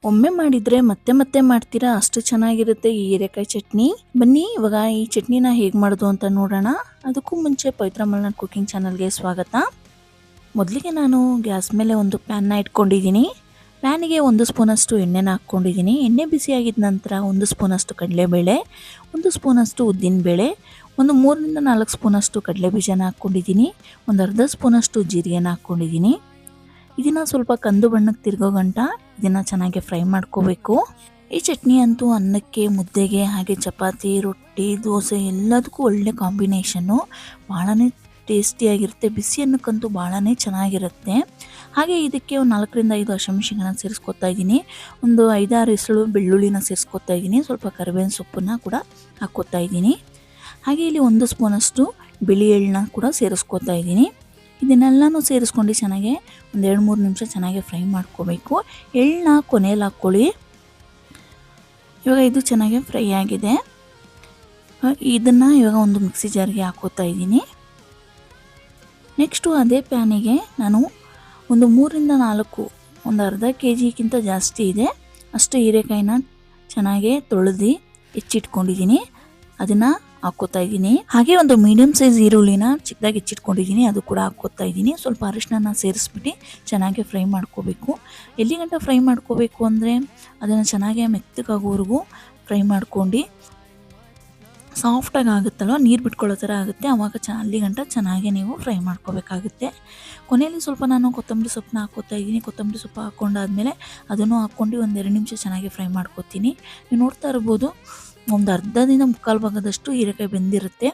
ಒಮ್ಮೆ ಮಾಡಿದರೆ ಮತ್ತೆ ಮತ್ತೆ ಮಾಡ್ತೀರಾ, ಅಷ್ಟು ಚೆನ್ನಾಗಿರುತ್ತೆ ಈ ಹೀರೆಕಾಯಿ ಚಟ್ನಿ. ಬನ್ನಿ ಇವಾಗ ಈ ಚಟ್ನಿನ ಹೇಗೆ ಮಾಡೋದು ಅಂತ ನೋಡೋಣ. ಅದಕ್ಕೂ ಮುಂಚೆ ಪವಿತ್ರ ಮಲ್ನಾಡ್ ಕುಕಿಂಗ್ ಚಾನಲ್ಗೆ ಸ್ವಾಗತ. ಮೊದಲಿಗೆ ನಾನು ಗ್ಯಾಸ್ ಮೇಲೆ ಒಂದು ಪ್ಯಾನ್ನ ಇಟ್ಕೊಂಡಿದ್ದೀನಿ. ಪ್ಯಾನಿಗೆ 1 ಸ್ಪೂನಷ್ಟು ಎಣ್ಣೆನ ಹಾಕ್ಕೊಂಡಿದ್ದೀನಿ. ಎಣ್ಣೆ ಬಿಸಿಯಾಗಿದ್ದ ನಂತರ 1 ಸ್ಪೂನಷ್ಟು ಕಡಲೆಬೇಳೆ, 1 ಸ್ಪೂನಷ್ಟು ಉದ್ದಿನಬೇಳೆ, ಒಂದು 3ರಿಂದ 4 ಸ್ಪೂನಷ್ಟು ಕಡಲೆಬೀಜನ ಹಾಕ್ಕೊಂಡಿದ್ದೀನಿ. ಒಂದು ಅರ್ಧ ಸ್ಪೂನಷ್ಟು ಜೀರಿಗೆನ ಹಾಕ್ಕೊಂಡಿದ್ದೀನಿ. ಇದನ್ನು ಸ್ವಲ್ಪ ಕಂದು ಬಣ್ಣಕ್ಕೆ ತಿರುಗೋ ಗಂಟ ಇದನ್ನು ಚೆನ್ನಾಗಿ ಫ್ರೈ ಮಾಡ್ಕೋಬೇಕು. ಈ ಚಟ್ನಿ ಅಂತೂ ಅನ್ನಕ್ಕೆ, ಮುದ್ದೆಗೆ, ಹಾಗೆ ಚಪಾತಿ, ರೊಟ್ಟಿ, ದೋಸೆ ಎಲ್ಲದಕ್ಕೂ ಒಳ್ಳೆ ಕಾಂಬಿನೇಷನ್ನು. ಭಾಳನೇ ಟೇಸ್ಟಿಯಾಗಿರುತ್ತೆ. ಬಿಸಿ ಅನ್ನಕ್ಕಂತೂ ಭಾಳನೇ ಚೆನ್ನಾಗಿರುತ್ತೆ. ಹಾಗೆ ಇದಕ್ಕೆ ಒಂದು 4ರಿಂದ 5 ಹಸಿಮೆಣಸಿನಕಾಯಿನ ಸೇರಿಸ್ಕೊತಾ ಇದ್ದೀನಿ. ಒಂದು 5-6 ಎಸಳು ಬೆಳ್ಳುಳ್ಳಿನ ಸೇರಿಸ್ಕೊತಾ ಇದ್ದೀನಿ. ಸ್ವಲ್ಪ ಕರಿಬೇವಿನ ಸೊಪ್ಪನ್ನು ಕೂಡ ಹಾಕ್ಕೊತಾ ಇದ್ದೀನಿ. ಹಾಗೆ ಇಲ್ಲಿ 1 ಸ್ಪೂನಷ್ಟು ಬಿಳಿ ಎಳ್ಳನ್ನ ಕೂಡ ಸೇರಿಸ್ಕೊತಾ ಇದ್ದೀನಿ. ಇದನ್ನೆಲ್ಲನೂ ಸೇರಿಸ್ಕೊಂಡು ಚೆನ್ನಾಗಿ ಒಂದು 2-3 ನಿಮಿಷ ಚೆನ್ನಾಗಿ ಫ್ರೈ ಮಾಡ್ಕೋಬೇಕು. ಎಳ್ಳನ್ನ ಕೊನೆಯಲ್ಲಿ ಹಾಕ್ಕೊಳ್ಳಿ. ಇವಾಗ ಇದು ಚೆನ್ನಾಗಿ ಫ್ರೈ ಆಗಿದೆ. ಇದನ್ನು ಇವಾಗ ಒಂದು ಮಿಕ್ಸಿ ಜಾರ್ಗೆ ಹಾಕೋತಾ ಇದ್ದೀನಿ. ನೆಕ್ಸ್ಟು ಅದೇ ಪ್ಯಾನಿಗೆ ನಾನು ಒಂದು 3ರಿಂದ 4, ಒಂದು ಅರ್ಧ kgಗಿಂತ ಜಾಸ್ತಿ ಇದೆ ಅಷ್ಟು ಹೀರೆಕಾಯಿನ ಚೆನ್ನಾಗಿ ತೊಳೆದು ಹೆಚ್ಚಿಟ್ಕೊಂಡಿದ್ದೀನಿ. ಅದನ್ನು ಹಾಕ್ಕೋತಾ ಇದ್ದೀನಿ. ಹಾಗೆ ಒಂದು ಮೀಡಿಯಮ್ ಸೈಜ್ ಈರುಳ್ಳಿನ ಚಿಕ್ಕದಾಗಿ ಹೆಚ್ಚಿಟ್ಕೊಂಡಿದ್ದೀನಿ, ಅದು ಕೂಡ ಹಾಕ್ಕೋತಾ ಇದ್ದೀನಿ. ಸ್ವಲ್ಪ ಅರಿಶಿನ ಸೇರಿಸ್ಬಿಟ್ಟು ಚೆನ್ನಾಗಿ ಫ್ರೈ ಮಾಡ್ಕೋಬೇಕು. ಎಲ್ಲಿ ಗಂಟ ಫ್ರೈ ಮಾಡ್ಕೋಬೇಕು ಅಂದರೆ ಅದನ್ನು ಚೆನ್ನಾಗಿ ಮೆತ್ತಗಾಗೋವರೆಗೂ ಫ್ರೈ ಮಾಡ್ಕೊಂಡು ಸಾಫ್ಟಾಗಿ ಆಗುತ್ತಲ್ವ, ನೀರು ಬಿಟ್ಕೊಳ್ಳೋ ಥರ ಆಗುತ್ತೆ. ಆವಾಗ ಅಲ್ಲಿ ಗಂಟ ಚೆನ್ನಾಗಿ ನೀವು ಫ್ರೈ ಮಾಡ್ಕೋಬೇಕಾಗುತ್ತೆ. ಕೊನೆಯಲ್ಲಿ ಸ್ವಲ್ಪ ನಾನು ಕೊತ್ತಂಬರಿ ಸೊಪ್ಪನ್ನ ಹಾಕ್ಕೋತಾ ಇದ್ದೀನಿ. ಕೊತ್ತಂಬರಿ ಸೊಪ್ಪು ಹಾಕ್ಕೊಂಡಾದ್ಮೇಲೆ ಅದನ್ನು ಹಾಕ್ಕೊಂಡು ಒಂದು 2 ನಿಮಿಷ ಚೆನ್ನಾಗಿ ಫ್ರೈ ಮಾಡ್ಕೋತೀನಿ. ನೀವು ನೋಡ್ತಾ ಇರ್ಬೋದು, ಒಂದು ಅರ್ಧದಿಂದ 3/4 ಭಾಗದಷ್ಟು ಹೀರೆಕಾಯಿ ಬೆಂದಿರುತ್ತೆ.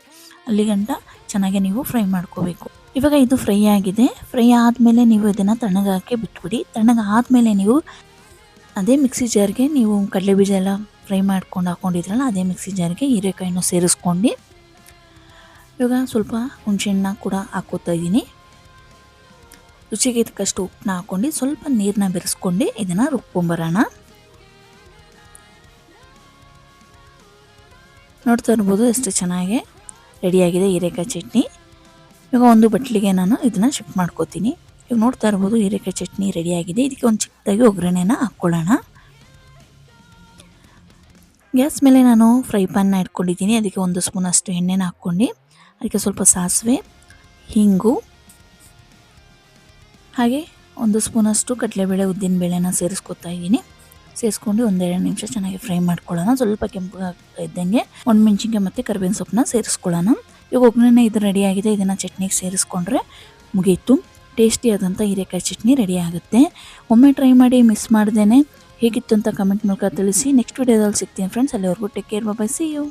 ಅಲ್ಲಿ ಗಂಟ ಚೆನ್ನಾಗಿ ನೀವು ಫ್ರೈ ಮಾಡ್ಕೋಬೇಕು. ಇವಾಗ ಇದು ಫ್ರೈ ಆಗಿದೆ. ಫ್ರೈ ಆದಮೇಲೆ ನೀವು ಇದನ್ನು ತಣ್ಣಗಾಕಿ ಬಿಟ್ಬಿಡಿ. ತಣ್ಣಗಾದಮೇಲೆ ನೀವು ಅದೇ ಮಿಕ್ಸಿ ಜಾರ್ಗೆ ನೀವು ಕಡಲೆಬೀಜ ಎಲ್ಲ ಫ್ರೈ ಮಾಡ್ಕೊಂಡು ಹಾಕ್ಕೊಂಡಿದ್ರಲ್ಲ, ಅದೇ ಮಿಕ್ಸಿ ಜಾರ್ಗೆ ಹೀರೆಕಾಯಿನೂ ಸೇರಿಸ್ಕೊಂಡು ಇವಾಗ ಸ್ವಲ್ಪ ಹುಣಸೆಹಣ್ಣ ಕೂಡ ಹಾಕ್ಕೋತಾ ಇದ್ದೀನಿ. ರುಚಿಗೆ ತಕ್ಕಷ್ಟು ಉಪ್ಪನ್ನ ಹಾಕ್ಕೊಂಡು ಸ್ವಲ್ಪ ನೀರನ್ನ ಬೆರೆಸ್ಕೊಂಡು ಇದನ್ನು ರುಬ್ಕೊಂಬರೋಣ. ನೋಡ್ತಾ ಇರ್ಬೋದು ಎಷ್ಟು ಚೆನ್ನಾಗಿ ರೆಡಿಯಾಗಿದೆ ಹೀರೆಕಾಯಿ ಚಟ್ನಿ. ಇವಾಗ ಒಂದು ಬಟ್ಲಿಗೆ ನಾನು ಇದನ್ನು ಶಿಫ್ಟ್ ಮಾಡ್ಕೋತೀನಿ. ಇವಾಗ ನೋಡ್ತಾ ಇರ್ಬೋದು ಹೀರೆಕಾಯಿ ಚಟ್ನಿ ರೆಡಿಯಾಗಿದೆ. ಇದಕ್ಕೆ ಒಂದು ಚಿಕ್ಕದಾಗಿ ಒಗ್ಗರಣೆನ ಹಾಕ್ಕೊಳ್ಳೋಣ. ಗ್ಯಾಸ್ ಮೇಲೆ ನಾನು ಫ್ರೈ ಪ್ಯಾನ್ನ ಇಟ್ಕೊಂಡಿದ್ದೀನಿ. ಅದಕ್ಕೆ 1 ಸ್ಪೂನಷ್ಟು ಎಣ್ಣೆನ ಹಾಕ್ಕೊಂಡು ಅದಕ್ಕೆ ಸ್ವಲ್ಪ ಸಾಸಿವೆ, ಹಿಂಗು, ಹಾಗೆ 1 ಸ್ಪೂನಷ್ಟು ಕಡಲೆಬೇಳೆ, ಉದ್ದಿನಬೇಳೆನ ಸೇರಿಸ್ಕೊತಾ ಇದ್ದೀನಿ. ಸೇರಿಸ್ಕೊಂಡು 1-2 ನಿಮಿಷ ಚೆನ್ನಾಗಿ ಫ್ರೈ ಮಾಡ್ಕೊಳ್ಳೋಣ. ಸ್ವಲ್ಪ ಕೆಂಪಗಾಗ್ತಾ ಇದ್ದಂಗೆ ಒಣಮೆಣಸಿನ್ಕಾಯಿ ಮತ್ತು ಕರಿಬೇವಿನ ಸೊಪ್ಪನ್ನ ಸೇರಿಸ್ಕೊಳ್ಳೋಣ. ಇವಾಗ ಒಗ್ಗರಣೆ ಇದು ರೆಡಿಯಾಗಿದೆ. ಇದನ್ನು ಚಟ್ನಿಗೆ ಸೇರಿಸ್ಕೊಂಡ್ರೆ ಮುಗೀತು. ಟೇಸ್ಟಿಯಾದಂಥ ಹೀರೆಕಾಯಿ ಚಟ್ನಿ ರೆಡಿ ಆಗುತ್ತೆ. ಒಮ್ಮೆ ಟ್ರೈ ಮಾಡಿ ಮಿಸ್ ಮಾಡ್ದೇನೆ ಹೇಗಿತ್ತು ಅಂತ ಕಮೆಂಟ್ ಮೂಲಕ ತಿಳಿಸಿ. ನೆಕ್ಸ್ಟ್ ವಿಡಿಯೋದಲ್ಲಿ ಸಿಗ್ತೀನಿ ಫ್ರೆಂಡ್ಸ್. ಅಲ್ಲಿವರೆಗೂ take care, bye, see you.